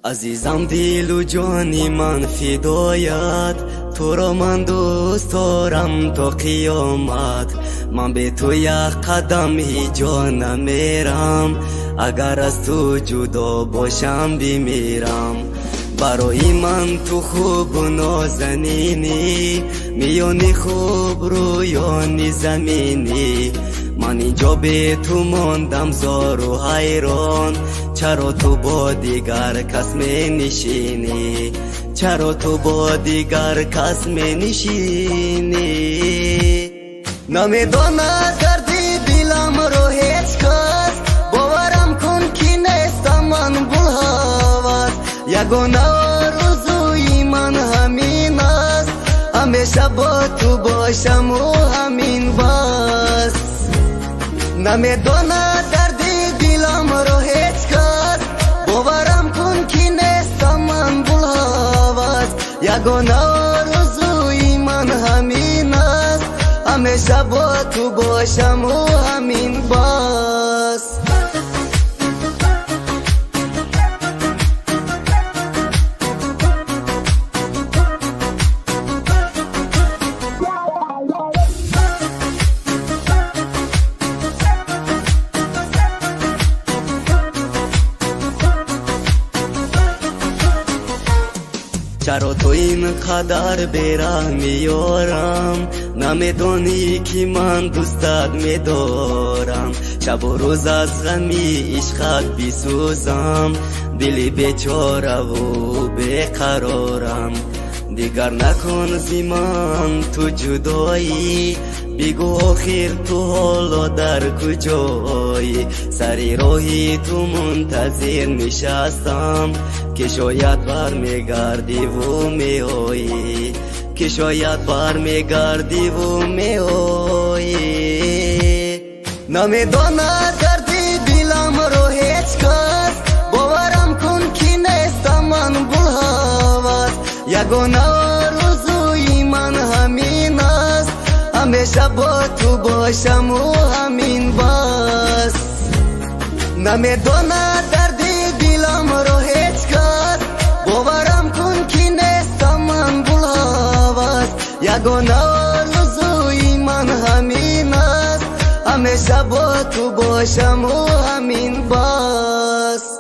عزیزم دل و جانی من فدایت، تو را من دوست دارم تا قیامت. من به تو یک قدم هیچ جا نمیرم، اگر از تو جدا باشم بمیرم. برای من تو خوب و نازنینی، میانی خوب رویانی زمینی. من اینجا به تو ماندم زار و حیران، چرا تو با دیگر کس می نشینی؟ چرا تو با دیگر کس می نشینی؟ نمیداند دردی دلم رو هیچ کس، باورم کن که نیستم من بلهوس. یگانه آرزوی من همین است، همیشه با تو باشم و همین بس. نمیداند دردی دلم رو هیچ کس، باورم کن که نیستم من بلهوس. یگانه آرزوی من همین است، همیشه با تو باشم و همین بس. چرا تو اینقدر بیره میارم؟ نمیدانی که من دوستت میدارم. شب و روز از غمی عشقت بیسوزم، دلی بیچاره و بیقرارم. دیگر نکن زی من تو جدایی، بگو آخر تو حالا در کجایی؟ سری راهی تو منتظر نشستم، که شاید برمیگردی و میایی، که شاید برمیگردی و میایی. نمیداند دردی دلم رو هیچ کس، باورم کن که نیستم من بلهوس. یگانه آرزوی من همین است، همیشه با تو باشم و همین بس. نمیداند دردی دلم رو هیچ کس، باورم کن که نیستم من بلهوس. یگانه آرزوی من همین است، همیشه با تو باشم و همین بس.